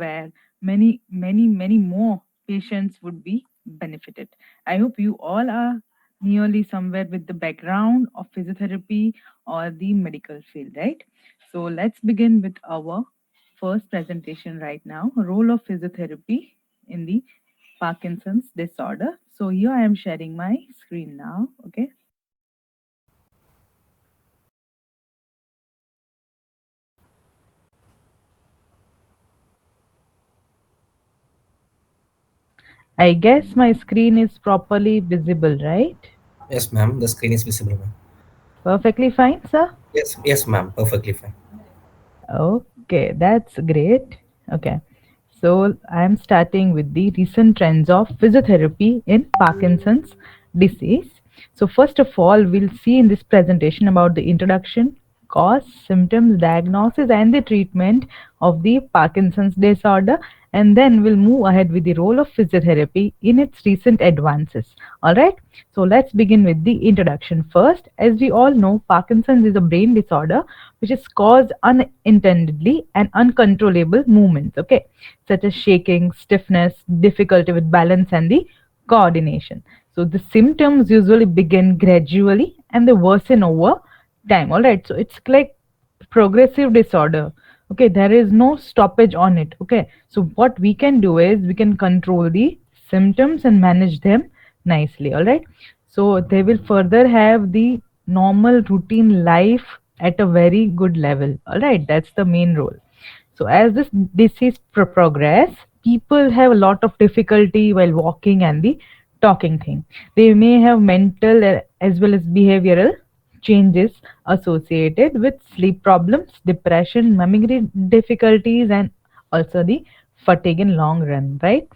where many more patients would be benefited. I hope you all are nearly somewhere with the background of physiotherapy or the medical field, right? So let's begin with our first presentation right now, role of physiotherapy in the Parkinson's disorder. So here I am sharing my screen now, okay? I guess my screen is properly visible, right? Yes, ma'am. The screen is visible, ma'am. Perfectly fine, sir. Yes, ma'am. Perfectly fine. Okay, that's great. Okay, so I'm starting with the recent trends of physiotherapy in Parkinson's disease. So, first of all, we'll see in this presentation about the introduction, cause, symptoms, diagnosis, and the treatment of the Parkinson's disorder, and then we'll move ahead with the role of physiotherapy in its recent advances. All right, so let's begin with the introduction first. As we all know, Parkinson's is a brain disorder which is caused unintendedly and uncontrollable movements, okay, such as shaking, stiffness, difficulty with balance, and the coordination. So the symptoms usually begin gradually and they worsen over time. All right, so it's like progressive disorder. Okay, there is no stoppage on it. Okay, so what we can do is we can control the symptoms and manage them nicely. All right, so they will further have the normal routine life at a very good level. All right, that's the main role. So as this disease progress, people have a lot of difficulty while walking and the talking thing. They may have mental as well as behavioral changes associated with sleep problems, depression, memory difficulties, and also the fatigue in long run, right?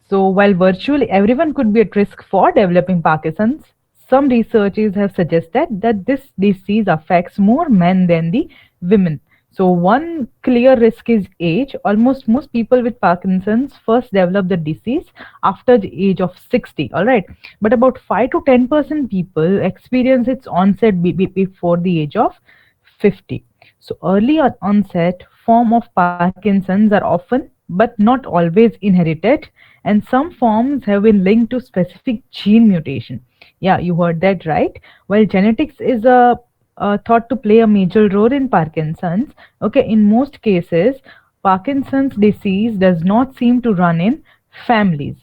So, while virtually everyone could be at risk for developing Parkinson's, some researchers have suggested that this disease affects more men than the women. So, one clear risk is age. Almost most people with Parkinson's first develop the disease after the age of 60. All right, but about 5 to 10% people experience its onset before the age of 50. So, early onset form of Parkinson's are often but not always inherited, and some forms have been linked to specific gene mutation. Yeah, you heard that right. While genetics is thought to play a major role in Parkinson's, okay, in most cases, Parkinson's disease does not seem to run in families.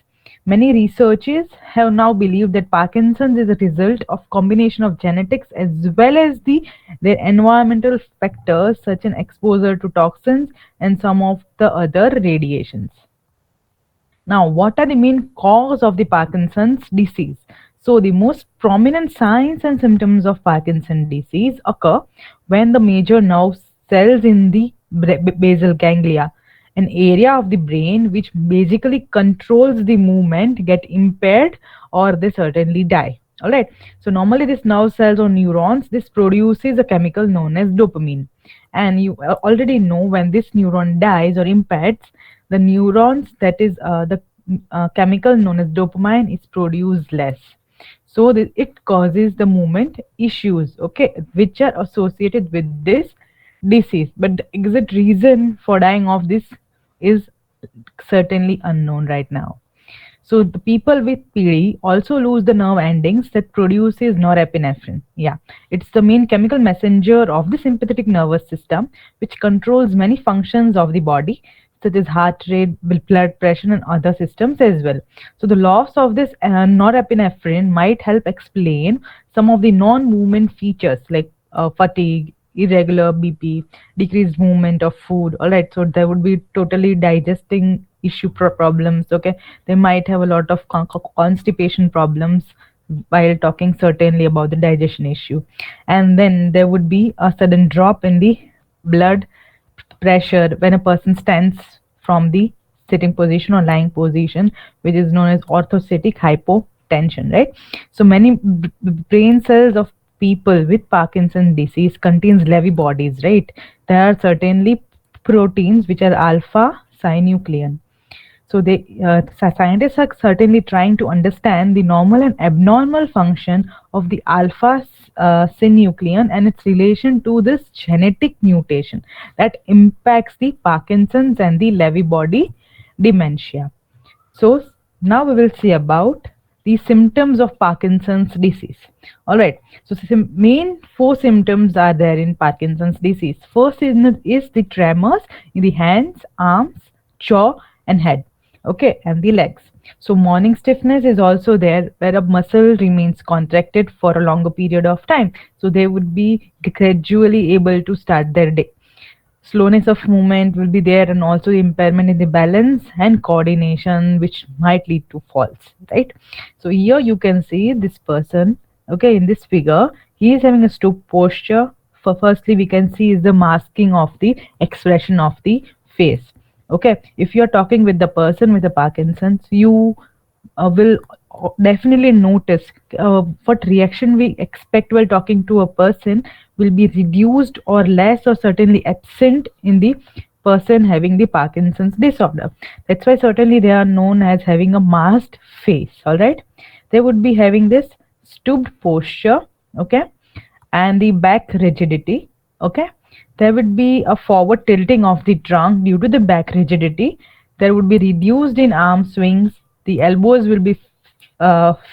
Many researchers have now believed that Parkinson's is a result of combination of genetics as well as their environmental factors such as exposure to toxins and some of the other radiations. Now, what are the main cause of the Parkinson's disease? So, the most prominent signs and symptoms of Parkinson's disease occur when the major nerve cells in the basal ganglia, an area of the brain which basically controls the movement, get impaired or they certainly die. All right. So, normally, this nerve cells or neurons, this produces a chemical known as dopamine. And you already know when this neuron dies or impairs, the neurons that is the chemical known as dopamine is produced less, so it causes the movement issues, okay, which are associated with this disease, but the exact reason for dying of this is certainly unknown right now. So the people with PD also lose the nerve endings that produces norepinephrine. Yeah, it's the main chemical messenger of the sympathetic nervous system, which controls many functions of the body, such as heart rate, blood pressure, and other systems as well. So the loss of this norepinephrine might help explain some of the non-movement features like fatigue, irregular BP, decreased movement of food. All right, so there would be totally digesting issue problems. Okay, they might have a lot of constipation problems while talking certainly about the digestion issue, and then there would be a sudden drop in the blood pressure when a person stands from the sitting position or lying position, which is known as orthostatic hypotension, right? So many brain cells of people with Parkinson's disease contains Lewy bodies, right? There are certainly proteins which are alpha synuclein. So scientists are certainly trying to understand the normal and abnormal function of the alpha synuclein and its relation to this genetic mutation that impacts the Parkinson's and the Lewy body dementia. So now we will see about the symptoms of Parkinson's disease. All right. So main four symptoms are there in Parkinson's disease. First is the tremors in the hands, arms, jaw, and head. Okay, and the legs. So morning stiffness is also there, where a muscle remains contracted for a longer period of time. So they would be gradually able to start their day. Slowness of movement will be there, and also impairment in the balance and coordination, which might lead to falls, right? So here you can see this person, okay, in this figure he is having a stoop posture. For firstly we can see is the masking of the expression of the face. Okay, if you are talking with the person with the Parkinson's, you will definitely notice what reaction we expect while talking to a person will be reduced or less or certainly absent in the person having the Parkinson's disorder. That's why certainly they are known as having a masked face. All right, they would be having this stooped posture, okay, and the back rigidity. Okay, there would be a forward tilting of the trunk due to the back rigidity. There would be reduced in arm swings. The elbows will be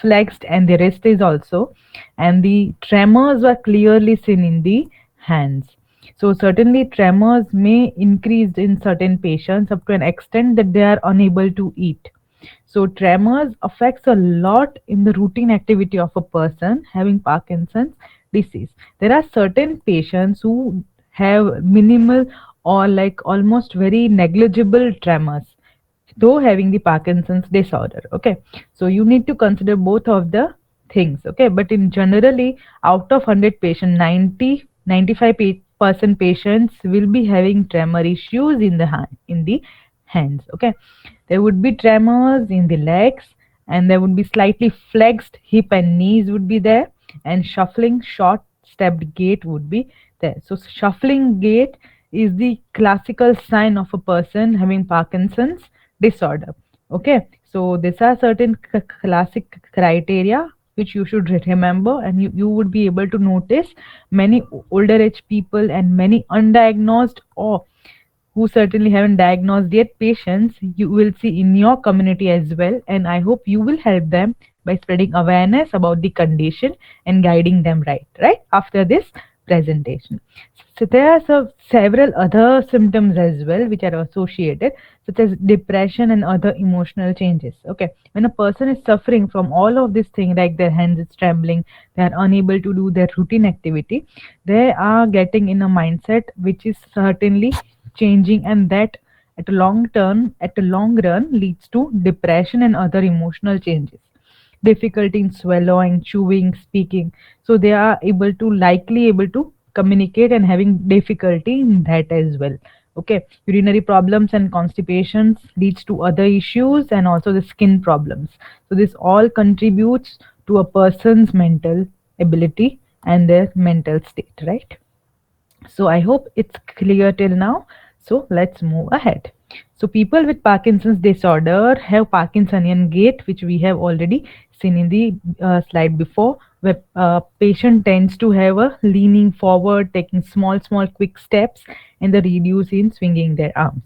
flexed, and the wrist is also, and the tremors were clearly seen in the hands. So certainly tremors may increase in certain patients up to an extent that they are unable to eat. So tremors affects a lot in the routine activity of a person having Parkinson's disease. There are certain patients who have minimal or like almost very negligible tremors, though having the Parkinson's disorder. Okay, so you need to consider both of the things. Okay, but in generally, out of 100 patients, 95% patients will be having tremor issues in the hands. Okay, there would be tremors in the legs, and there would be slightly flexed hip and knees would be there, and shuffling short stepped gait would be there. So shuffling gait is the classical sign of a person having Parkinson's disorder. Okay, so these are certain classic criteria which you should remember, and you would be able to notice many older age people and many undiagnosed or who certainly haven't diagnosed yet patients you will see in your community as well, and I hope you will help them by spreading awareness about the condition and guiding them right after this presentation. So there are several other symptoms as well which are associated, such as depression and other emotional changes. Okay, when a person is suffering from all of these things, like their hands is trembling, they are unable to do their routine activity, they are getting in a mindset which is certainly changing, and that at a long run leads to depression and other emotional changes, difficulty in swallowing, chewing, speaking. So they are likely able to communicate and having difficulty in that as well. Okay, urinary problems and constipations leads to other issues, and also the skin problems. So this all contributes to a person's mental ability and their mental state, right? So I hope it's clear till now. So let's move ahead. So people with Parkinson's disorder have Parkinsonian gait, which we have already seen in the slide before, where patient tends to have a leaning forward, taking small, quick steps, and the reduce in swinging their arms.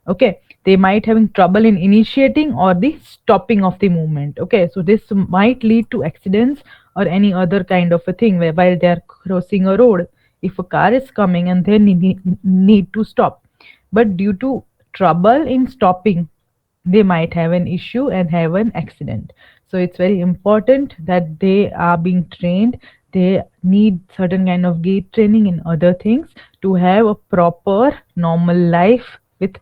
Okay, they might having trouble in initiating or the stopping of the movement. Okay, so this might lead to accidents or any other kind of a thing, where while they are crossing a road, if a car is coming and they need to stop, but due to trouble in stopping, they might have an issue and have an accident. So it's very important that they are being trained. They need certain kind of gait training and other things to have a proper normal life with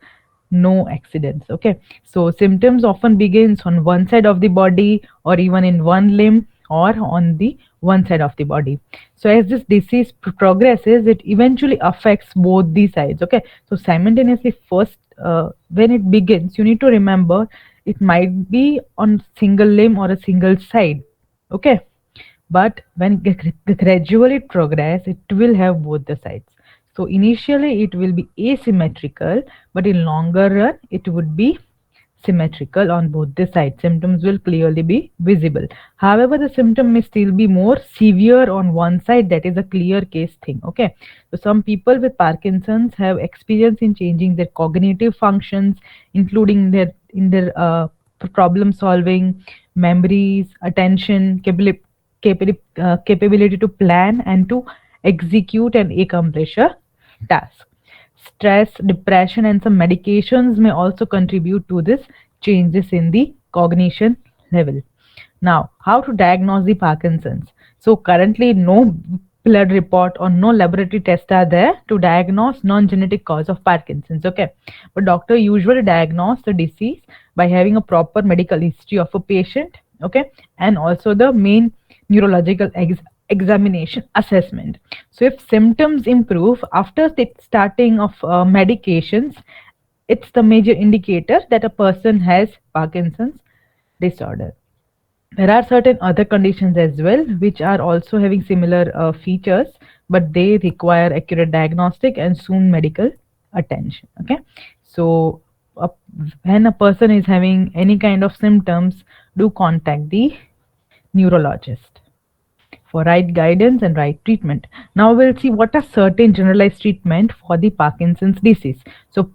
no accidents. Okay, so symptoms often begins on one side of the body, or even in one limb, or on the one side of the body. So as this disease progresses, it eventually affects both the sides. Okay, so simultaneously, first when it begins, you need to remember it might be on single limb or a single side. Okay, but when gradually progress, it will have both the sides. So initially it will be asymmetrical, but in longer run it would be symmetrical on both the sides. Symptoms will clearly be visible. However, the symptom may still be more severe on one side. That is a clear case thing. Okay. So some people with Parkinson's have experience in changing their cognitive functions, including their problem solving, memories, attention, capability to plan and to execute and accomplish a task. Stress, depression, and some medications may also contribute to this changes in the cognition level. Now, how to diagnose the Parkinson's? So currently, no blood report or no laboratory tests are there to diagnose non-genetic cause of Parkinson's. Okay, but doctor usually diagnose the disease by having a proper medical history of a patient. Okay, and also the main neurological examination assessment. So if symptoms improve after the starting of medications, it's the major indicator that a person has Parkinson's disorder. There are certain other conditions as well which are also having similar features, but they require accurate diagnostic and soon medical attention. Okay, so uh, when a person is having any kind of symptoms, do contact the neurologist for right guidance and right treatment. Now we'll see what are certain generalized treatment for the Parkinson's disease. So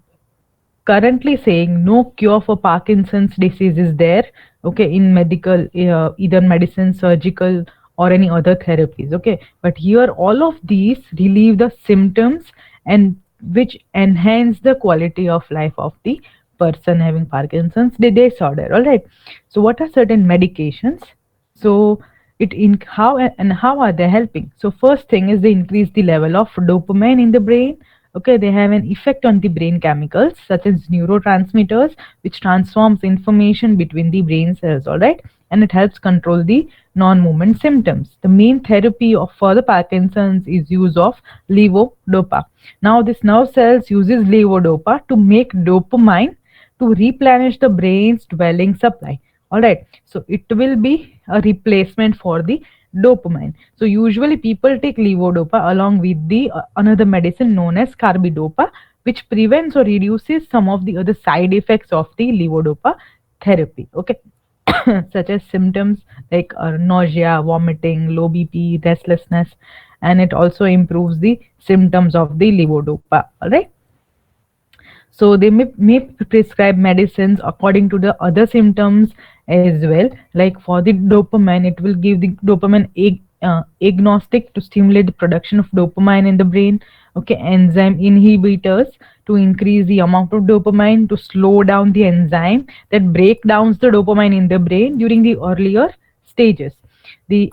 currently saying no cure for Parkinson's disease is there, okay, in medical, either medicine, surgical, or any other therapies, okay. But here all of these relieve the symptoms and which enhance the quality of life of the person having Parkinson's disorder. All right. So what are certain medications? So it in how are they helping? So first thing is they increase the level of dopamine in the brain. Okay, they have an effect on the brain chemicals such as neurotransmitters, which transforms information between the brain cells. All right, and it helps control the non-movement symptoms. The main therapy for the Parkinson's is use of levodopa. Now, this nerve cells uses levodopa to make dopamine to replenish the brain's dwelling supply. All right, so it will be a replacement for the dopamine. So usually people take levodopa along with the another medicine known as carbidopa, which prevents or reduces some of the other side effects of the levodopa therapy. Okay, such as symptoms like nausea, vomiting, low BP, restlessness, and it also improves the symptoms of the levodopa. All right. So they may prescribe medicines according to the other symptoms as well. Like for the dopamine, it will give the dopamine agnostic to stimulate the production of dopamine in the brain. Okay, enzyme inhibitors to increase the amount of dopamine, to slow down the enzyme that break down the dopamine in the brain during the earlier stages. The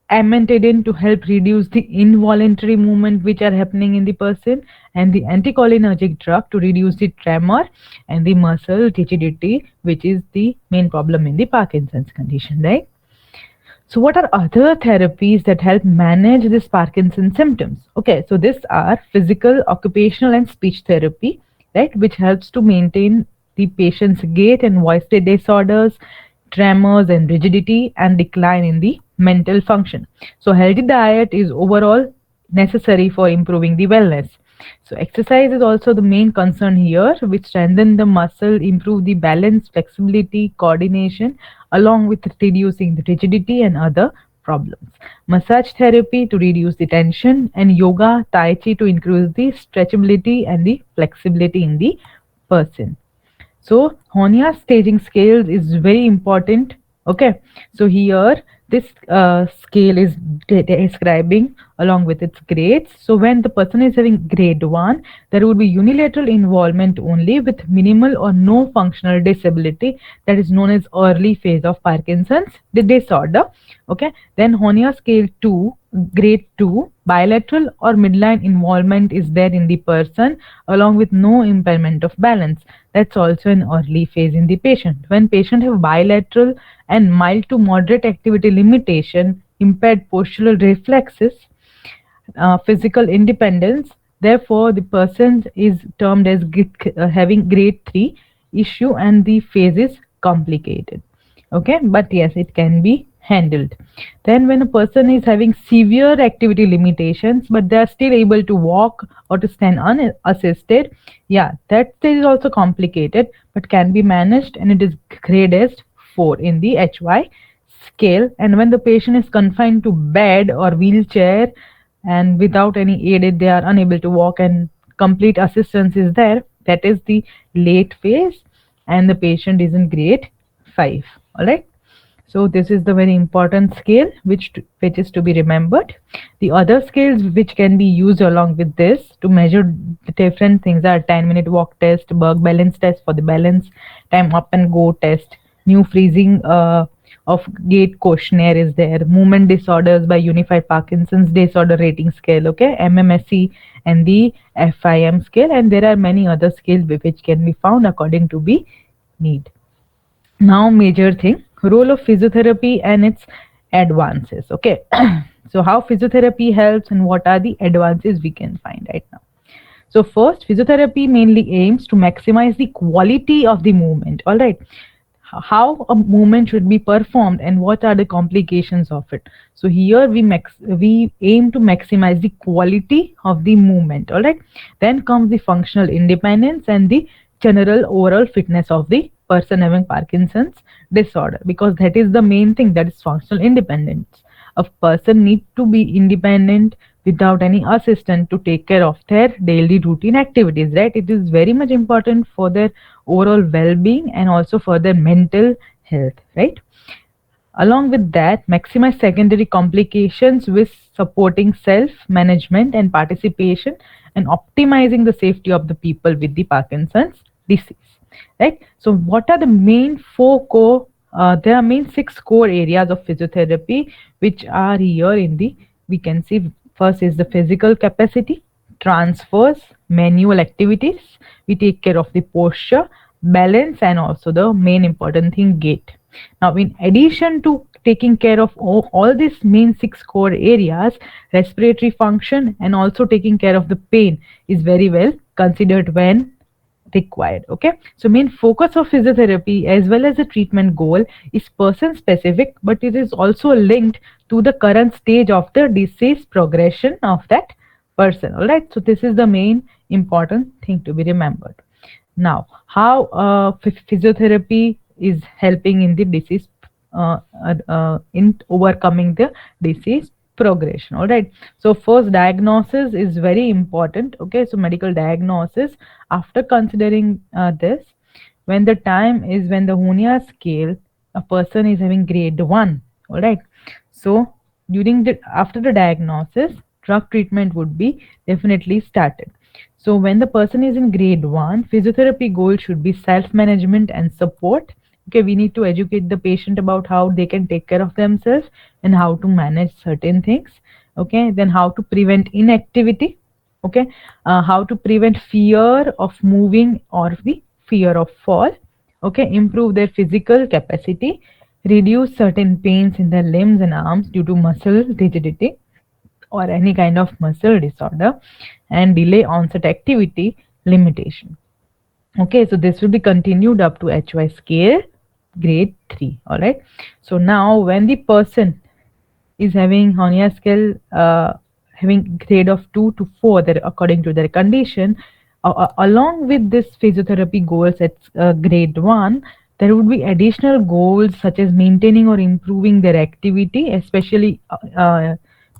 amantadine to help reduce the involuntary movement which are happening in the person, and the anticholinergic drug to reduce the tremor and the muscle rigidity, which is the main problem in the Parkinson's condition, right? So what are other therapies that help manage this Parkinson symptoms? Okay, so these are physical, occupational, and speech therapy, right, which helps to maintain the patient's gait and voice disorders, tremors and rigidity, and decline in the mental function. So healthy diet is overall necessary for improving the wellness. So exercise is also the main concern here, which strengthen the muscle, improve the balance, flexibility, coordination, along with reducing the rigidity and other problems. Massage therapy to reduce the tension, and yoga, tai chi to increase the stretchability and the flexibility in the person. So Honia staging scales is very important. Okay, so here this scale is describing along with its grades. So when the person is having grade 1, there would be unilateral involvement only with minimal or no functional disability, that is known as early phase of Parkinson's disorder. Okay, then Honia scale 2, grade 2, bilateral or midline involvement is there in the person along with no impairment of balance. That's also an early phase in the patient. When patient have bilateral and mild to moderate activity limitation, impaired postural reflexes, physical independence, therefore the person is termed as having grade 3 issue and the phase is complicated. Okay, but yes, it can be handled. Then when a person is having severe activity limitations but they are still able to walk or to stand unassisted, yeah, that stage is also complicated but can be managed, and it is graded as 4 in the HY scale. And when the patient is confined to bed or wheelchair and without any aid, they are unable to walk and complete assistance is there, that is the late phase, and the patient is in grade 5. All right. So this is the very important scale which is to be remembered. The other scales which can be used along with this to measure the different things are 10-minute walk test, Berg balance test for the balance, time up and go test, new freezing of gait questionnaire is there, movement disorders by Unified Parkinson's Disorder Rating Scale, okay, MMSE, and the FIM scale, and there are many other scales which can be found according to be need. Now major thing, role of physiotherapy and its advances. Okay. So how physiotherapy helps and what are the advances we can find right now. So first, physiotherapy mainly aims to maximize the quality of the movement. All right, how a movement should be performed and what are the complications of it. So here we aim to maximize the quality of the movement. All right, then comes the functional independence and the general overall fitness of the person having Parkinson's disorder, because that is the main thing, that is functional independence. A person need to be independent without any assistant to take care of their daily routine activities, right? It is very much important for their overall well-being and also for their mental health, right? Along with that, maximize secondary complications with supporting self-management and participation and optimizing the safety of the people with the Parkinson's disease, right? So what are the main there are main 6 core areas of physiotherapy which are here in the, we can see, first is the physical capacity, transfers, manual activities, we take care of the posture, balance, and also the main important thing, gait. Now, in addition to taking care of all these main 6 core areas, respiratory function and also taking care of the pain is very well considered when required. Okay, so main focus of physiotherapy as well as the treatment goal is person specific, but it is also linked to the current stage of the disease progression of that person. All right, so this is the main important thing to be remembered. Now, how physiotherapy is helping in the disease, in overcoming the disease progression. All right, so first, diagnosis is very important. Okay, so medical diagnosis, after considering this, when the time is when the Hunia scale, a person is having grade 1. All right, so during the after the diagnosis, drug treatment would be definitely started. So when the person is in grade 1, physiotherapy goal should be self-management and support. Okay, we need to educate the patient about how they can take care of themselves and how to manage certain things. Okay, then how to prevent inactivity. Okay, how to prevent fear of moving or the fear of fall. Okay, improve their physical capacity, reduce certain pains in their limbs and arms due to muscle rigidity or any kind of muscle disorder, and delay onset activity limitation. Okay, so this will be continued up to HY scale grade 3. All right, so now when the person is having hernia scale having grade of 2 to 4, that according to their condition, along with this physiotherapy goals at grade 1, there would be additional goals such as maintaining or improving their activity, especially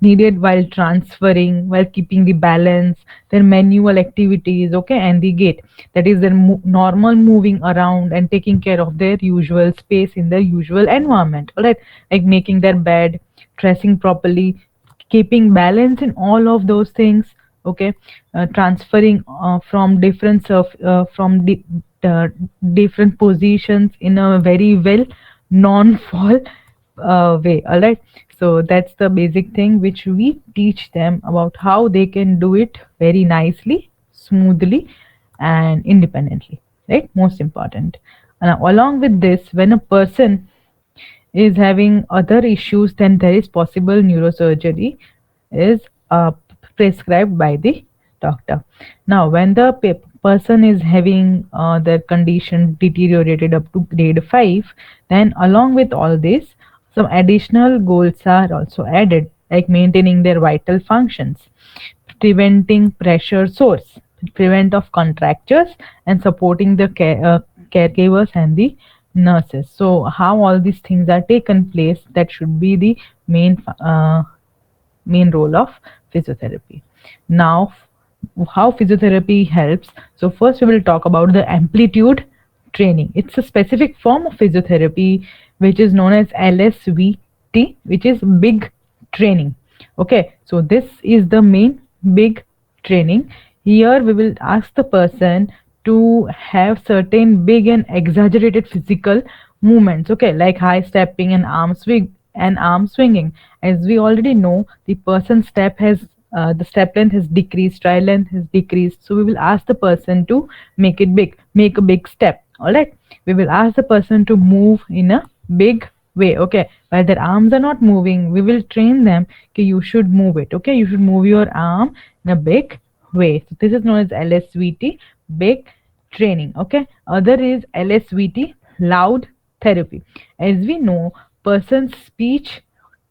needed while transferring, while keeping the balance, their manual activities, okay, and the gait, that is their normal moving around and taking care of their usual space in their usual environment. All right, like making their bed, dressing properly, keeping balance in all of those things. Okay, transferring from different positions in a very well non-fall way. All right, so that's the basic thing which we teach them about how they can do it very nicely, smoothly, and independently, right? Most important. And along with this, when a person is having other issues, then there is possible neurosurgery is prescribed by the doctor. Now, when the person is having their condition deteriorated up to grade 5, then along with all this, Some additional goals are also added, like maintaining their vital functions, preventing pressure source, prevent of contractures, and supporting the caregivers and the nurses. So how all these things are taken place, that should be the main main role of physiotherapy. Now, how physiotherapy helps. So first we will talk about the amplitude training. It's a specific form of physiotherapy which is known as LSVT, which is big training. Okay, so this is the main big training. Here we will ask the person to have certain big and exaggerated physical movements, okay, like high stepping and arm swinging. As we already know, the person's step has the step length has decreased, stride length has decreased. So we will ask the person to make it big, make a big step. All right. We will ask the person to move in a big way. Okay. While their arms are not moving, we will train them. Okay, you should move it. Okay, you should move your arm in a big way. So this is known as LSVT, big training. Okay. Other is LSVT, loud therapy. As we know, person's speech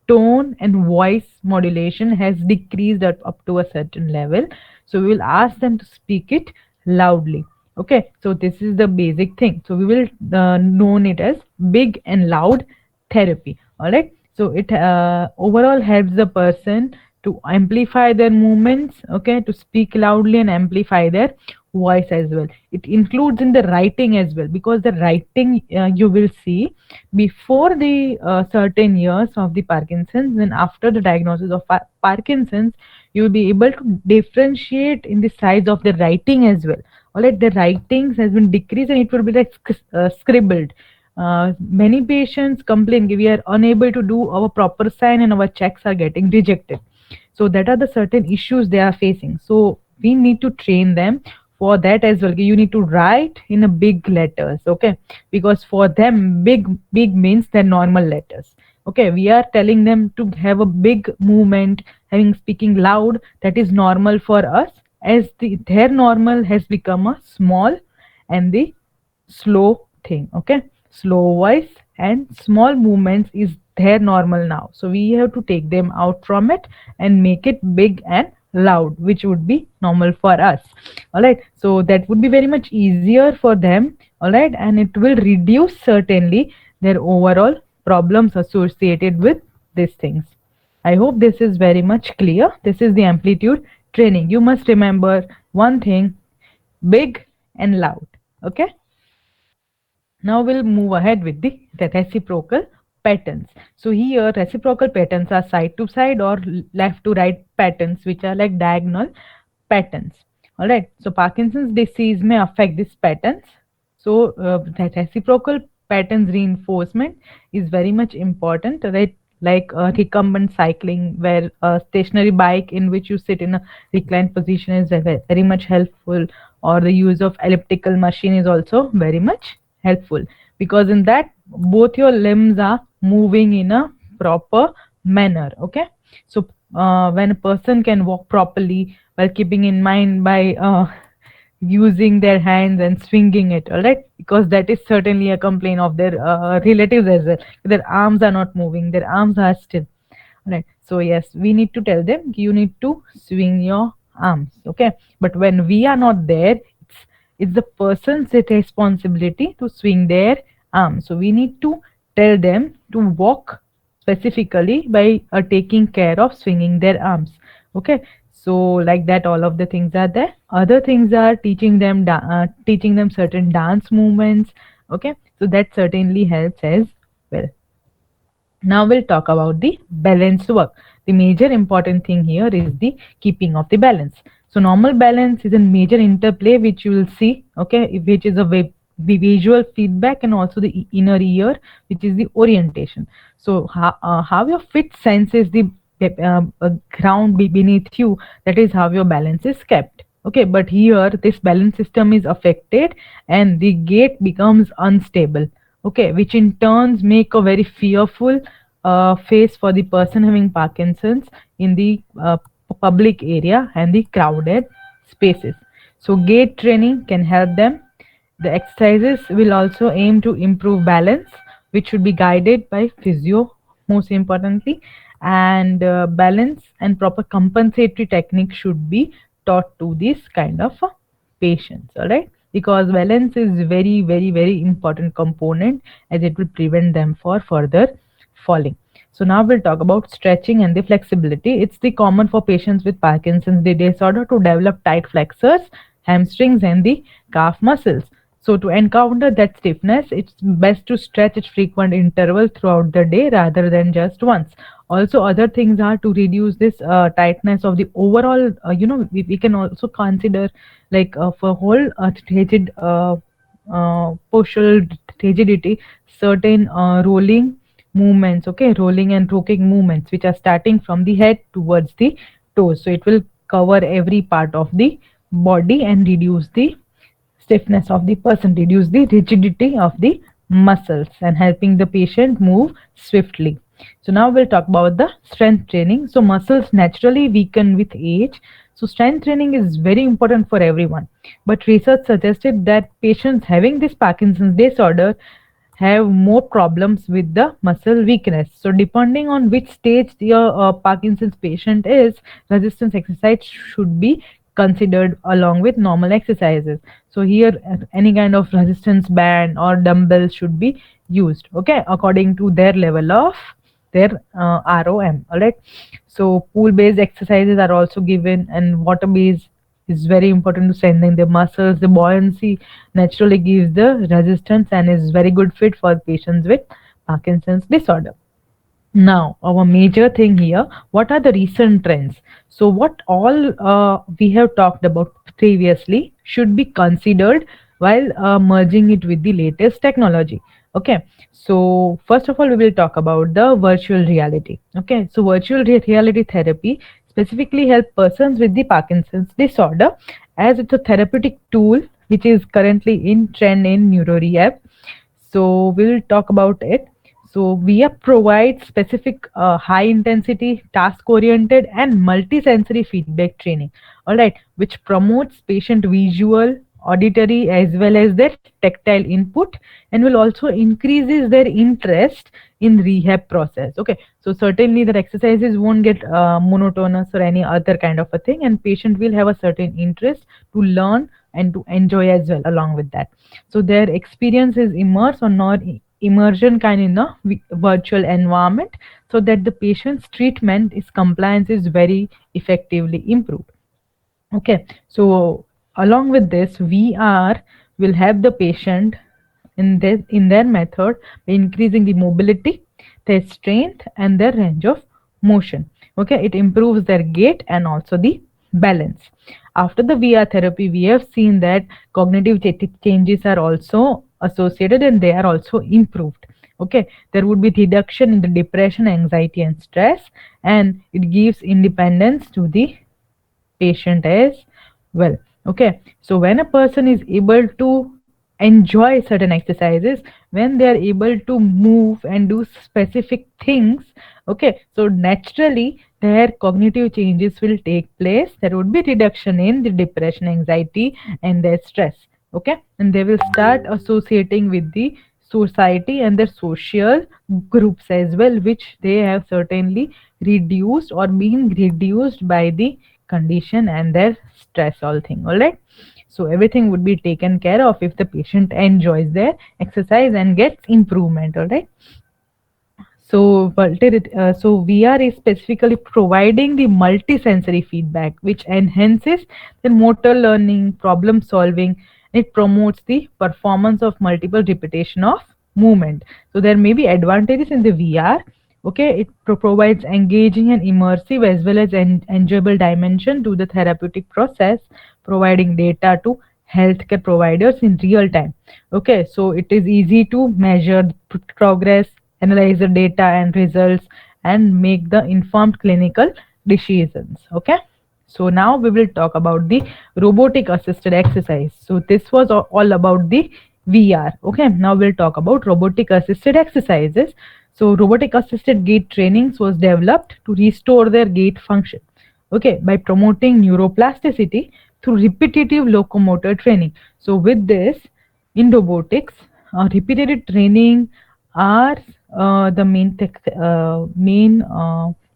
tone and voice modulation has decreased up to a certain level, so we will ask them to speak it loudly. Okay, so this is the basic thing. So we will known it as big and loud therapy. All right, so it overall helps the person to amplify their movements, okay, to speak loudly and amplify their voice as well. It includes in the writing as well, because the writing, you will see, before the certain years of the Parkinson's and after the diagnosis of Parkinson's, you will be able to differentiate in the size of the writing as well. All right, the writings has been decreased and it will be like scribbled. Many patients complain we are unable to do our proper sign and our checks are getting rejected. So that are the certain issues they are facing. So we need to train them for that as well. You need to write in a big letters, okay, because for them big means they're normal letters. Okay, we are telling them to have a big movement, having speaking loud, that is normal for us, as their normal has become a small and the slow thing. Okay, slow voice and small movements is their normal now, so we have to take them out from it and make it big and loud, which would be normal for us. All right, so that would be very much easier for them. All right, and it will reduce certainly their overall problems associated with these things. I hope this is very much clear. This is the amplitude training. You must remember one thing: big and loud. Okay, now we'll move ahead with the reciprocal patterns. So here reciprocal patterns are side to side or left to right patterns, which are like diagonal patterns. All right. So Parkinson's disease may affect these patterns. So that reciprocal patterns reinforcement is very much important, right? Like recumbent cycling, where a stationary bike in which you sit in a reclined position is very much helpful, or the use of elliptical machine is also very much helpful, because in that both your limbs are moving in a proper manner. Okay, so when a person can walk properly while keeping in mind by using their hands and swinging it, all right, because that is certainly a complaint of their relatives as well. Their arms are not moving, their arms are still. Right. So yes, we need to tell them you need to swing your arms. Okay. But when we are not there, it's the person's responsibility to swing their arms. So we need to tell them to walk specifically by taking care of swinging their arms. Okay. So like that, all of the things are there. Other things are teaching them certain dance movements. Okay. So that certainly helps as well. Now we'll talk about the balanced work. The major important thing here is the keeping of the balance. So normal balance is a major interplay which you will see, okay, which is the visual feedback and also the inner ear, which is the orientation. So how your feet senses the ground beneath you, that is how your balance is kept. Okay, but here this balance system is affected and the gait becomes unstable. Okay, which in turns make a very fearful face for the person having Parkinson's in the public area and the crowded spaces. So gait training can help them. The exercises will also aim to improve balance, which should be guided by physio most importantly, and balance and proper compensatory technique should be taught to this kind of patients, all right, because balance is very very very important component, as it will prevent them for further falling. So now we'll talk about stretching and the flexibility. It's the common for patients with Parkinson's disorder to develop tight flexors, hamstrings, and the calf muscles. So to encounter that stiffness, it's best to stretch at frequent intervals throughout the day rather than just once. Also, other things are to reduce this tightness of the overall. We can also consider like for whole rigid postural rigidity, certain rolling movements, okay, rolling and rocking movements, which are starting from the head towards the toes. So it will cover every part of the body and reduce the stiffness of the person, reduce the rigidity of the muscles, and helping the patient move swiftly. So now we'll talk about the strength training. So muscles naturally weaken with age. So strength training is very important for everyone. But research suggested that patients having this Parkinson's disorder have more problems with the muscle weakness. So depending on which stage your Parkinson's patient is, resistance exercise should be considered along with normal exercises. So here any kind of resistance band or dumbbells should be used, okay, according to their level of their ROM. All right. So pool based exercises are also given, and water based is very important to strengthen the muscles. The buoyancy naturally gives the resistance and is very good fit for patients with Parkinson's disorder. Now, our major thing here, what are the recent trends? So, what all we have talked about previously should be considered while merging it with the latest technology. Okay, so first of all, we will talk about the virtual reality. Okay, so virtual reality therapy specifically help persons with the Parkinson's disorder, as it's a therapeutic tool which is currently in trend in neuro rehab. So we'll talk about it. So VIA provides specific high intensity, task oriented, and multisensory feedback training. All right, which promotes patient visual, auditory, as well as their tactile input, and will also increases their interest in rehab process. Okay, so certainly the exercises won't get monotonous or any other kind of a thing, and patient will have a certain interest to learn and to enjoy as well along with that. So their experience is immerse or not immersion kind in a virtual environment, so that the patient's treatment is compliance is very effectively improved. Okay, so along with this, VR will help the patient in their method by increasing the mobility, their strength, and their range of motion. Okay, it improves their gait and also the balance. After the VR therapy, we have seen that cognitive changes are also associated and they are also improved. Okay, there would be reduction in the depression, anxiety, and stress, and it gives independence to the patient as well. Okay, so when a person is able to enjoy certain exercises, when they are able to move and do specific things, okay, so naturally their cognitive changes will take place. There would be reduction in the depression, anxiety, and their stress. Okay, and they will start associating with the society and their social groups as well, which they have certainly reduced or been reduced by the condition and their stress all thing. All right, so everything would be taken care of if the patient enjoys their exercise and gets improvement. All right, so so VR is specifically providing the multisensory feedback, which enhances the motor learning, problem solving. It promotes the performance of multiple repetition of movement. So there may be advantages in the VR. Okay, it provides engaging and immersive as well as enjoyable dimension to the therapeutic process, providing data to healthcare providers in real time. Okay, so it is easy to measure progress, analyze the data and results, and make the informed clinical decisions. Okay, so now we will talk about the robotic assisted exercise. So this was all about the VR. Okay, now we'll talk about robotic assisted exercises. So robotic assisted gait trainings was developed to restore their gait function. Okay, by promoting neuroplasticity through repetitive locomotor training. So with this, in robotics, repeated training are the main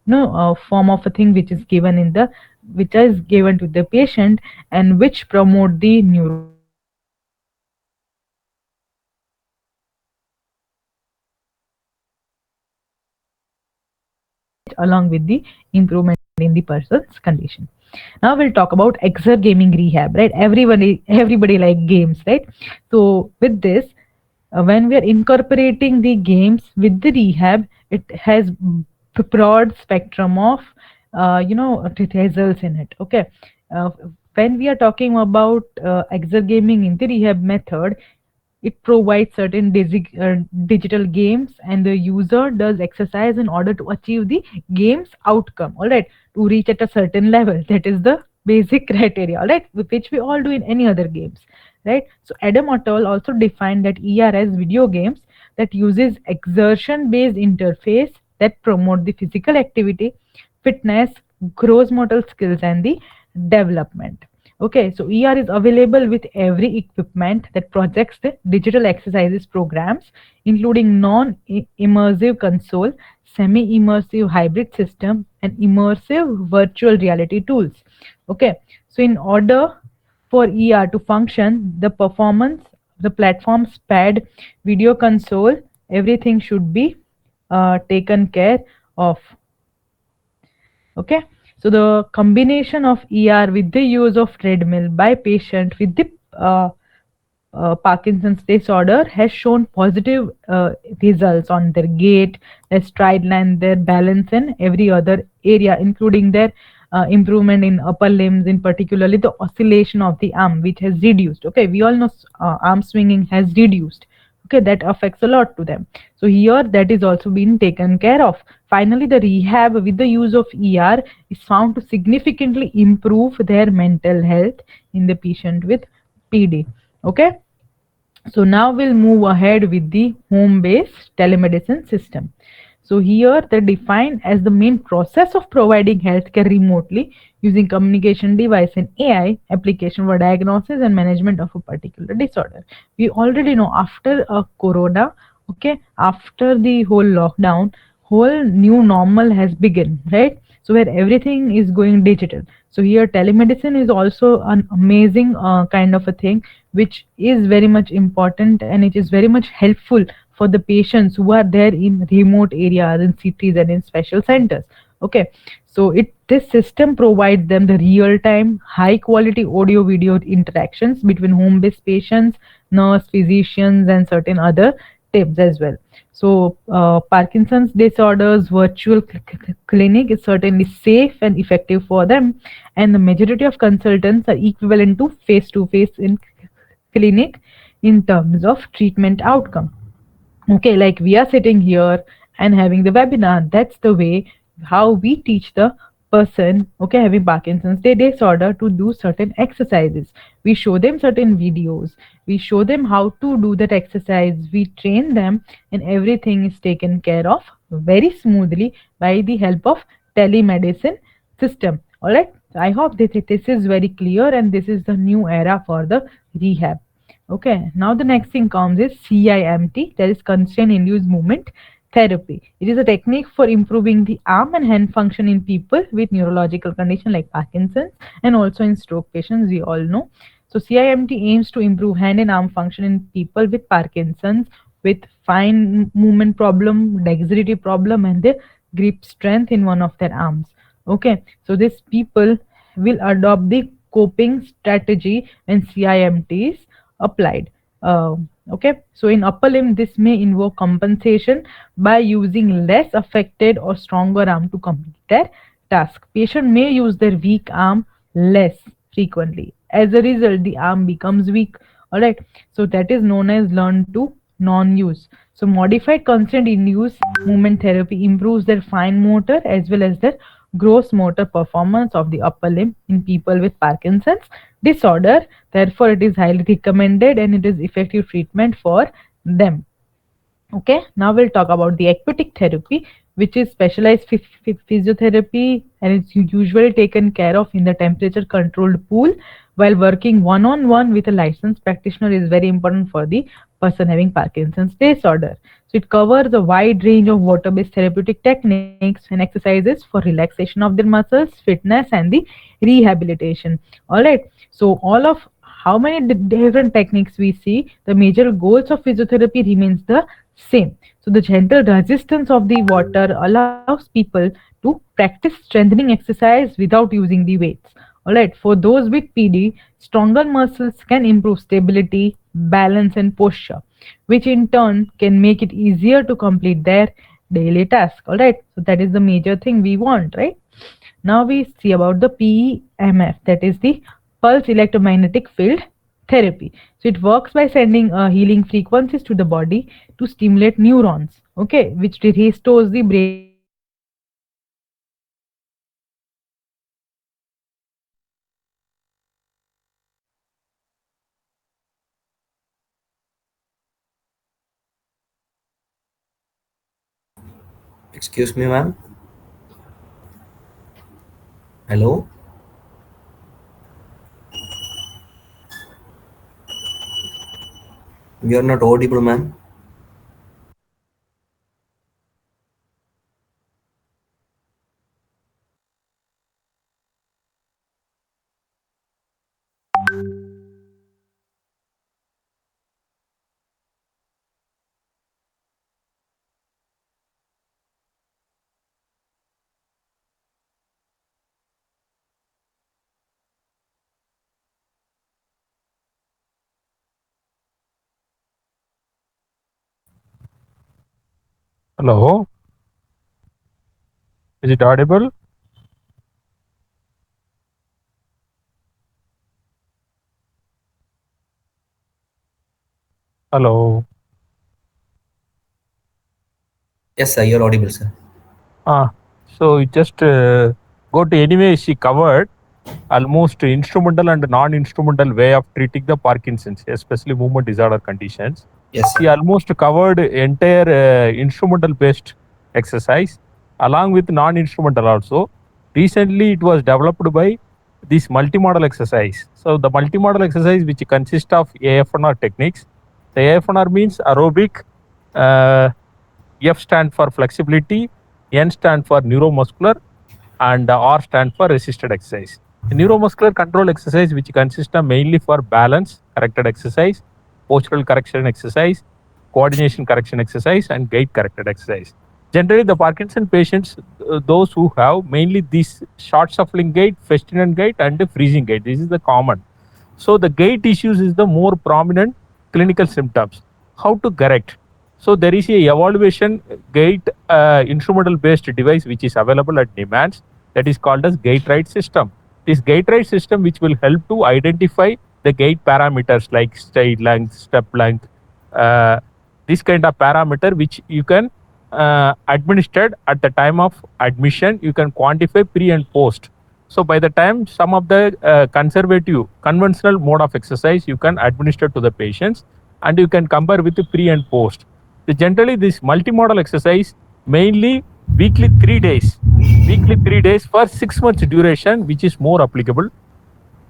no form of a thing which is given in the which is given to the patient, and which promote the neurotransmitters along with the improvement in the person's condition. Now we'll talk about exergaming rehab, right? Everybody like games, right? So with this, when we are incorporating the games with the rehab, it has broad spectrum of results in it. Okay. uh, when we are talking about exergaming in the rehab method, it provides certain digital games, and the user does exercise in order to achieve the game's outcome, all right, to reach at a certain level. That is the basic criteria, all right, which we all do in any other games, right? So Adam Ottol also defined that ER as video games that uses exertion based interface that promote the physical activity, fitness, gross motor skills, and the development. Okay, so ER is available with every equipment that projects the digital exercises programs, including non-immersive console, semi-immersive hybrid system, and immersive virtual reality tools. Okay, so in order for ER to function, the performance, the platform's pad, video console, everything should be taken care of. Okay, so the combination of ER with the use of treadmill by patient with the Parkinson's disorder has shown positive results on their gait, their stride length, their balance, and every other area, including their improvement in upper limbs, in particularly the oscillation of the arm, which has reduced. Okay, we all know arm swinging has reduced. Okay, that affects a lot to them. So here that is also being taken care of. Finally, the rehab with the use of ER is found to significantly improve their mental health in the patient with PD. Okay, so now we'll move ahead with the home-based telemedicine system. So here they define as the main process of providing healthcare remotely using communication device and AI application for diagnosis and management of a particular disorder. We already know after a corona, okay, after the whole lockdown, whole new normal has begun, right? So where everything is going digital. So here telemedicine is also an amazing kind of a thing which is very much important, and it is very much helpful for the patients who are there in remote areas, in cities, and in special centers. Okay, so it this system provides them the real time high quality audio video interactions between home based patients, nurse, physicians, and certain other tips as well. So Parkinson's disorders virtual clinic is certainly safe and effective for them, and the majority of consultants are equivalent to face in clinic in terms of treatment outcome. Okay, like we are sitting here and having the webinar, that's the way how we teach the person, okay, having Parkinson's disorder to do certain exercises. We show them certain videos, we show them how to do that exercise, we train them, and everything is taken care of very smoothly by the help of telemedicine system. All right, so I hope that this is very clear, and this is the new era for the rehab. Okay, now the next thing comes is CIMT, that is Constant Induced Movement Therapy. It is a technique for improving the arm and hand function in people with neurological condition like Parkinson's, and also in stroke patients, we all know. So CIMT aims to improve hand and arm function in people with Parkinson's, with fine movement problem, dexterity problem, and the grip strength in one of their arms. Okay, so these people will adopt the coping strategy when CIMT is applied. Uh, okay, so in upper limb, this may involve compensation by using less affected or stronger arm to complete their task. Patient may use their weak arm less frequently. As a result, the arm becomes weak. All right, so that is known as learn to non-use. So modified constant induced movement therapy improves their fine motor as well as their gross motor performance of the upper limb in people with Parkinson's disorder. Therefore, it is highly recommended and it is effective treatment for them. Okay, now we'll talk about the aquatic therapy, which is specialized physiotherapy, and it's usually taken care of in the temperature controlled pool while working one on one with a licensed practitioner is very important for the person having Parkinson's disorder. So it covers a wide range of water-based therapeutic techniques and exercises for relaxation of their muscles, fitness, and the rehabilitation. All right. So all of how many different techniques we see, the major goals of physiotherapy remains the same. So the gentle resistance of the water allows people to practice strengthening exercise without using the weights. All right, for those with PD, stronger muscles can improve stability, balance, and posture, which in turn can make it easier to complete their daily task. All right, so that is the major thing we want, right? Now we see about the PEMF, that is the pulse electromagnetic field therapy. So it works by sending healing frequencies to the body to stimulate neurons, okay, which restores the brain function and improves the cognition. Excuse me, ma'am. Hello? You are not audible, ma'am. Hello, is it audible? Hello. Yes, sir, you are audible, sir. Ah, so you just go to anyway. She covered almost instrumental and non-instrumental way of treating the Parkinson's, especially movement disorder conditions. Yes, She sir. almost covered entire instrumental-based exercise along with non-instrumental also. Recently, it was developed by this multimodal exercise. So the multimodal exercise, which consists of AFNR techniques. The AFNR means aerobic. Uh, F stand for flexibility, N stand for neuromuscular, and R stand for resisted exercise. The neuromuscular control exercise, which consists of mainly for balance corrected exercise, postural correction exercise, coordination correction exercise, and gait corrected exercise. Generally, the Parkinson patients, those who have mainly this short shuffling gait, festinating gait, and the freezing gait. This is the common. So the gait issues is the more prominent clinical symptoms. How to correct? So there is a evaluation gait instrumental based device which is available at demands, that is called as gait ride system. This gait ride system which will help to identify the gait parameters like stride length, step length, uh, this kind of parameter which you can administered at the time of admission. You can quantify pre and post. So by the time some of the conservative conventional mode of exercise you can administer to the patients, and you can compare with the pre and post. Generally, this multimodal exercise mainly weekly 3 days, weekly 3 days for 6 months duration, which is more applicable.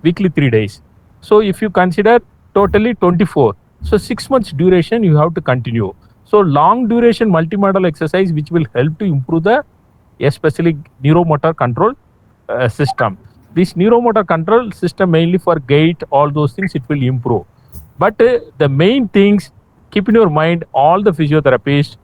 Weekly 3 days. So if you consider totally 24, so 6 months duration you have to continue. So long duration multimodal exercise which will help to improve the especially neuromotor control system. This neuromotor control system mainly for gait, all those things it will improve. But the main things, keep in your mind, all the physiotherapists,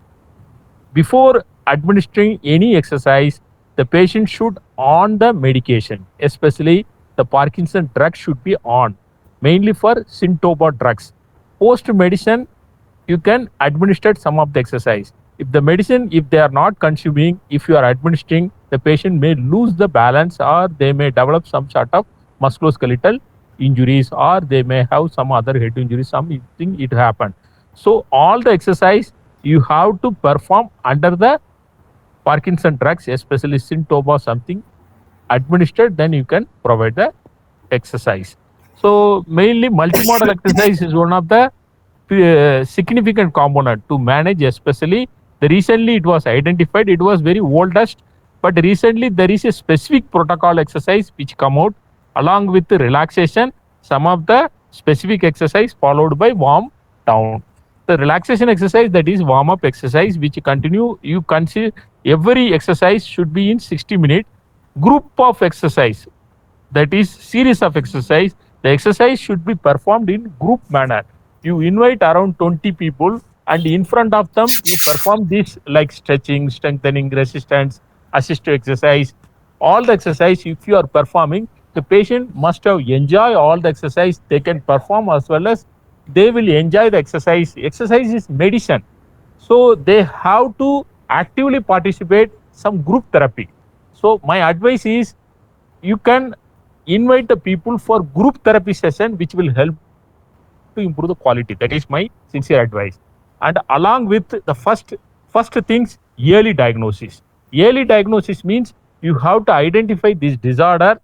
before administering any exercise, the patient should on the medication, especially the Parkinson drug should be on, mainly for Syntoba drugs. Post medicine, you can administer some of the exercise. If the medicine, if they are not consuming, if you are administering, the patient may lose the balance, or they may develop some sort of musculoskeletal injuries, or they may have some other head injury, something it happened. So all the exercise you have to perform under the Parkinson drugs, especially Syntoba something administered, then you can provide the exercise. So mainly multimodal exercise is one of the significant component to manage, especially the recently it was identified, it was very oldest, but recently there is a specific protocol exercise which come out along with the relaxation, some of the specific exercise followed by warm down. the relaxation exercise, that is warm up exercise, which continue. You consider every exercise should be in 60 minutes. Group of exercise, that is series of exercise. The exercise should be performed in group manner. You invite around 20 people, and in front of them you perform this like stretching, strengthening, resistance, assisted exercise. All the exercise, if you are performing, the patient must have enjoy all the exercise they can perform, as well as they will enjoy the exercise. Exercise is medicine, so they have to actively participate some group therapy. So my advice is, you can invite the people for group therapy session, which will help to improve the quality. That is my sincere advice. And along with the first things, early diagnosis. Early diagnosis means you have to identify this disorder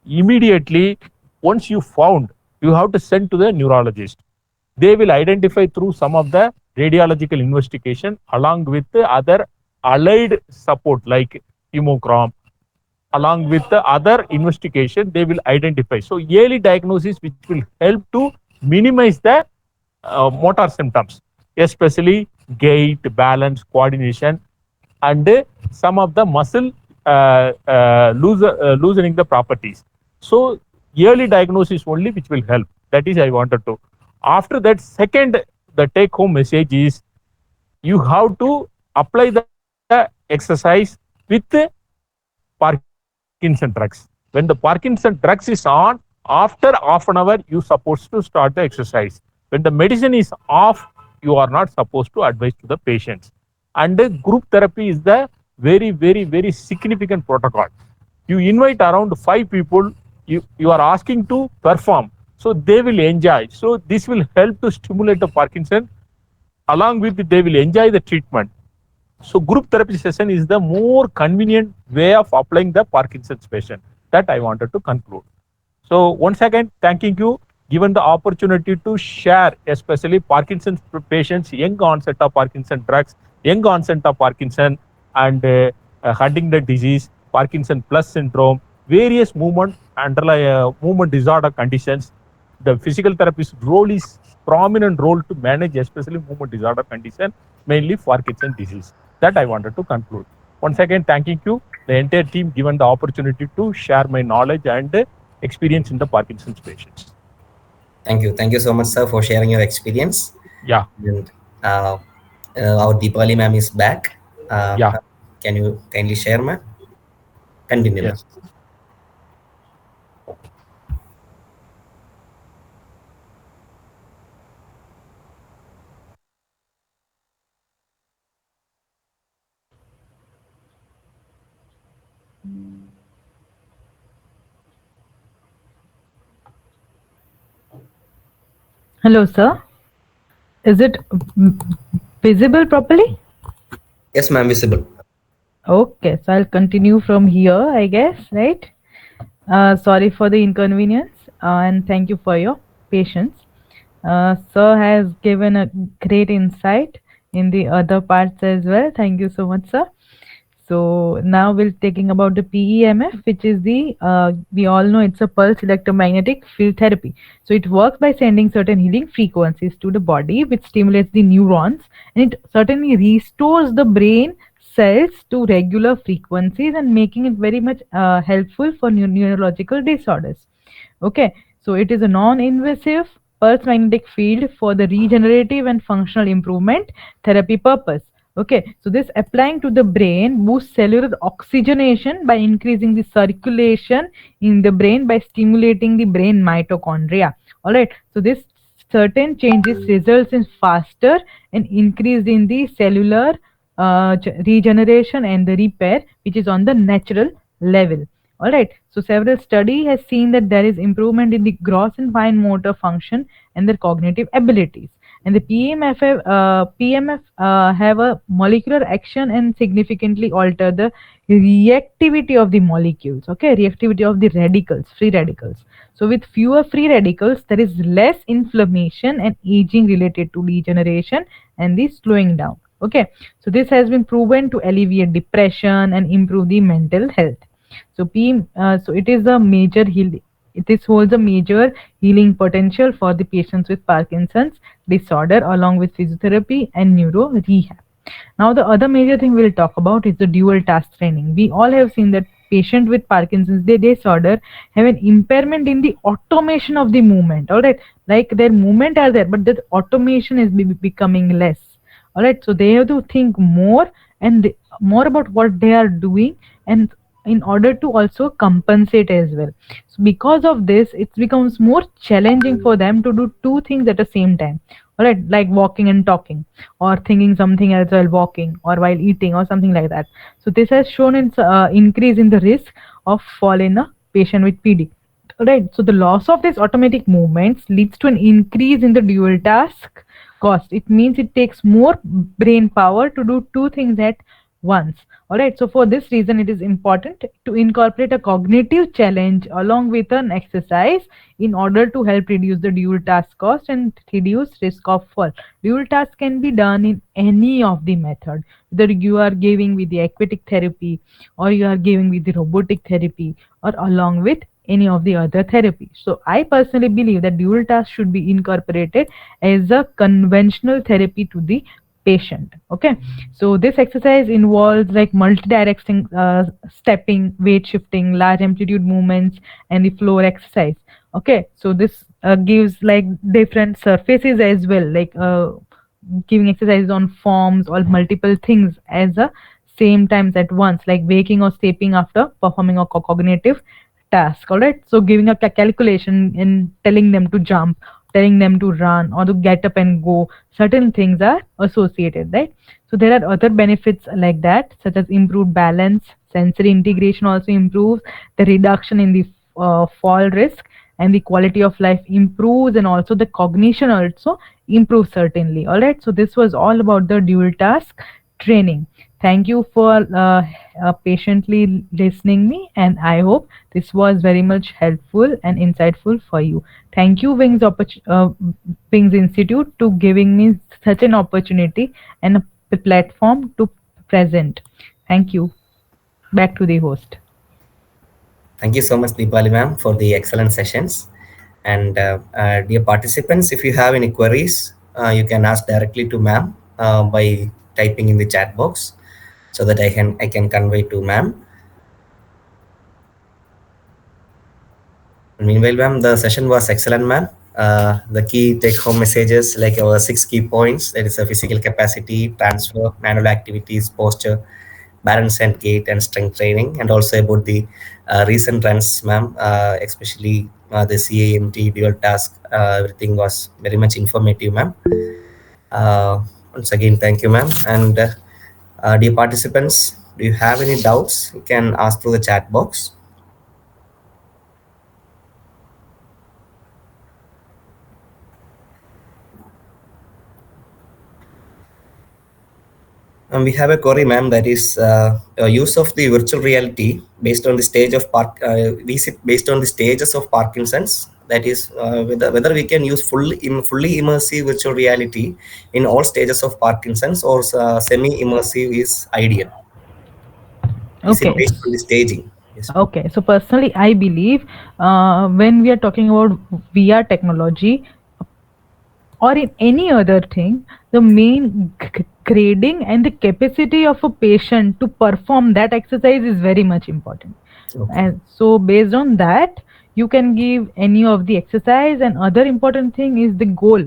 immediately. Once you found, you have to send to the neurologist. They will identify through some of the radiological investigation, along with the other allied support like hemogram. Along with the other investigation, they will identify. So early diagnosis, which will help to minimize the motor symptoms, especially gait, balance, coordination, and some of the muscle loosening the properties. So early diagnosis only which will help. That is I wanted to. After that, second, the take home message is, you have to apply the exercise with Parkinson drugs. When the Parkinson drugs is on, after half an hour you supposed to start the exercise. When the medicine is off, you are not supposed to advise to the patients. And group therapy is the very significant protocol. You invite around 5 people, you are asking to perform, so they will enjoy. So this will help to stimulate the Parkinson, along with they will enjoy the treatment. So group therapy session is the more convenient way of applying the Parkinson's patient. That I wanted to conclude. So once again, thanking you, given the opportunity to share, especially Parkinson's patients, young onset of Parkinson drugs, young onset of Parkinson, and Huntington disease, Parkinson plus syndrome, various movement movement disorder conditions. The physical therapist role is prominent role to manage, especially movement disorder condition, mainly Parkinson disease. That I wanted to conclude. Once again, thanking you, the entire team, given the opportunity to share my knowledge and experience in the Parkinson's patients. Thank you. Thank you so much, sir, for sharing your experience. Yeah. And our Deepali ma'am is back. Yeah. Can you kindly share, ma'am? Continue, ma'am. Yes. Hello, sir. Is it visible properly? Yes, ma'am, visible. Okay, so I'll continue from here, I guess, right? Sorry for the inconvenience, and thank you for your patience. Sir has given a great insight in the other parts as well. Thank you so much, sir. So now we're taking about the PEMF, which is the, we all know it's a pulse electromagnetic field therapy. So it works by sending certain healing frequencies to the body, which stimulates the neurons, and it certainly restores the brain cells to regular frequencies and making it very much helpful for neurological disorders. Okay, so it is a non-invasive pulse magnetic field for the regenerative and functional improvement therapy purpose. Okay, so this applying to the brain boosts cellular oxygenation by increasing the circulation in the brain by stimulating the brain mitochondria. All right, so this certain changes results in faster and increase in the cellular regeneration and the repair, which is on the natural level. All right, so several study has seen that there is improvement in the gross and fine motor function and their cognitive abilities. And the PMF have a molecular action and significantly alter the reactivity of the molecules. Okay, reactivity of the radicals, free radicals. So with fewer free radicals, there is less inflammation and aging related to degeneration and the slowing down. Okay, so this has been proven to alleviate depression and improve the mental health. So so it is a major This holds a major healing potential for the patients with Parkinson's disorder, along with physiotherapy and neuro rehab. Now, the other major thing we'll talk about is the dual task training. We all have seen that patient with Parkinson's disorder have an impairment in the automation of the movement. All right, like their movement are there, but the automation is becoming less. All right, so they have to think more and more about what they are doing, and in order to also compensate as well. So because of this, it becomes more challenging for them to do two things at the same time. All right, like walking and talking, or thinking something else while walking or while eating or something like that. So this has shown an increase in the risk of fall in a patient with PD. Right. So the loss of these automatic movements leads to an increase in the dual task cost. It means it takes more brain power to do two things at once. All right. So for this reason, it is important to incorporate a cognitive challenge along with an exercise in order to help reduce the dual task cost and reduce risk of fall. Dual task can be done in any of the method, whether you are giving with the aquatic therapy or you are giving with the robotic therapy or along with any of the other therapy. So I personally believe that dual task should be incorporated as a conventional therapy to the patient. Okay, so this exercise involves like multi-directing stepping, weight shifting, large amplitude movements, and the floor exercise. Okay, so this gives like different surfaces as well, like giving exercises on forms or multiple things as a same times at once, like waking or stepping after performing a cognitive task. All right, so giving a calculation and telling them to jump, telling them to run or to get up and go, certain things are associated, right? So there are other benefits like that, such as improved balance, sensory integration also improves, the reduction in the fall risk, and the quality of life improves, and also the cognition also improves certainly. All right, so this was all about the dual task training. Thank you for patiently listening me, and I hope this was very much helpful and insightful for you. Thank you, Wings Institute, to giving me such an opportunity and a platform to present. Thank you. Back to the host. Thank you so much, Deepali ma'am, for the excellent sessions. And dear participants, if you have any queries, you can ask directly to ma'am by typing in the chat box, so that I can convey to ma'am. Meanwhile, ma'am, the session was excellent, ma'am. The key take-home messages, like our 6 key points, that is a physical capacity, transfer, manual activities, posture, balance and gait, and strength training, and also about the recent trends, ma'am, especially the CIMT dual task. Everything was very much informative, ma'am. Once again, thank you, ma'am. And dear participants, do you have any doubts? You can ask through the chat box. And we have a query, ma'am, that is use of the virtual reality based on the stage of based on the stages of Parkinson's. That is whether we can use fully immersive virtual reality in all stages of Parkinson's, or semi-immersive is ideal. Is it Okay. based on the staging? Yes. Okay, so personally, I believe when we are talking about VR technology or in any other thing, the main grading and the capacity of a patient to perform that exercise is very much important. Okay. And so, based on that, you can give any of the exercise. And other important thing is the goal.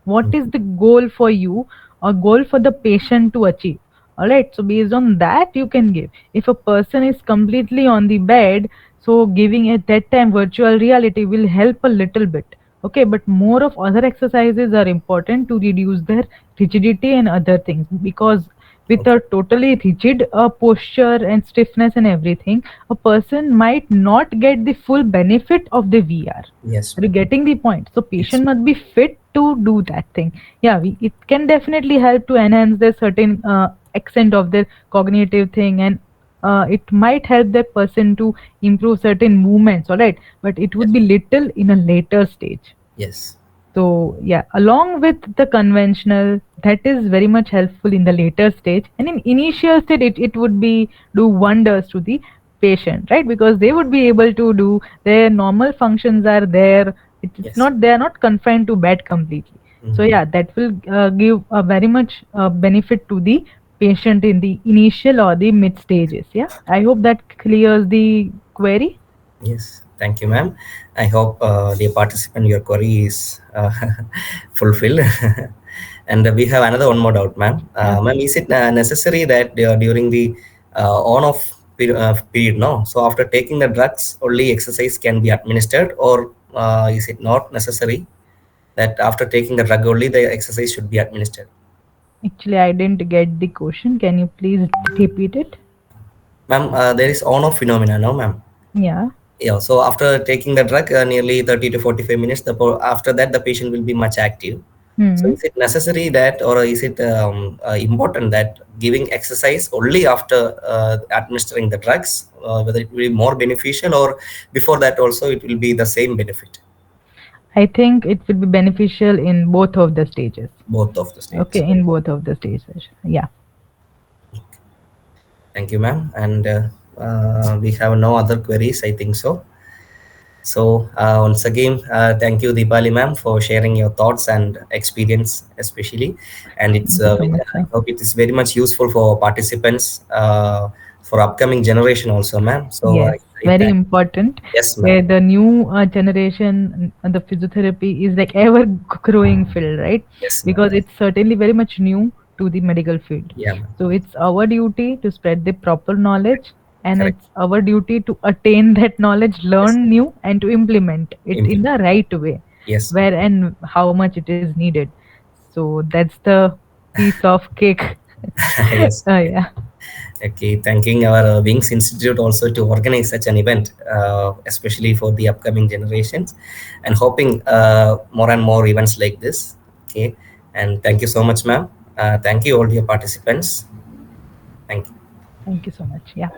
What is the goal for you or goal for the patient to achieve? All right, so based on that, you can give. If a person is completely on the bed, so giving at that time virtual reality will help a little bit. Okay, but more of other exercises are important to reduce their rigidity and other things, because with a totally rigid posture and stiffness and everything, a person might not get the full benefit of the VR. Yes. Are you getting the point? So patient Yes. must be fit to do that thing. Yeah, it can definitely help to enhance the certain extent of their cognitive thing, and it might help that person to improve certain movements. All right, but it would be little in a later stage. Yes. So yeah, along with the conventional, that is very much helpful in the later stage, and in initial stage, it would be do wonders to the patient, right? Because they would be able to do their normal functions are there. It's Yes. not, they are not confined to bed completely. So Mhm. yeah, that will give a very much benefit to the patient in the initial or the mid stages. Yeah, I hope that clears the query. Yes, thank you, ma'am. I hope the participant, your query is fulfilled. And we have another one more doubt, ma'am. Yeah. Ma'am, is it necessary that during the on-off period, no? So after taking the drugs, only exercise can be administered, or is it not necessary that after taking the drug only the exercise should be administered? Actually, I didn't get the question. Can you please repeat it? Ma'am, there is on-off phenomena, no, ma'am. Yeah. Yeah, so after taking the drug, nearly 30 to 45 minutes, after that, the patient will be much active. So Hmm. is it necessary that, or is it important that giving exercise only after administering the drugs, whether it will be more beneficial, or before that also it will be the same benefit, I think it will be beneficial in both of the stages. both of the Okay, states? in both of the stages. Yeah. Thank you, ma'am. And we have no other queries, I think so. So once again, thank you, Deepali ma'am, for sharing your thoughts and experience, especially. And it's Thank you so much, I sir. hope it is very much useful for participants, for upcoming generation also, ma'am. So Yes, I very thank. important. Yes, ma'am. Where the new generation, the physiotherapy is like ever growing field, right? Yes, ma'am. Because it's certainly very much new to the medical field. Yeah, ma'am. So it's our duty to spread the proper knowledge, and Correct. it's our duty to attain that knowledge, Yes. learn new, and to implement it in Implement. the right way, Yes, ma'am. where and how much it is needed. So that's the piece of cake. Yes. Yeah. Okay, thanking our Wings Institute also to organize such an event, especially for the upcoming generations, and hoping more and more events like this. Okay, and thank you so much, ma'am. Thank you all your participants. Thank you. Thank you so much. Yeah.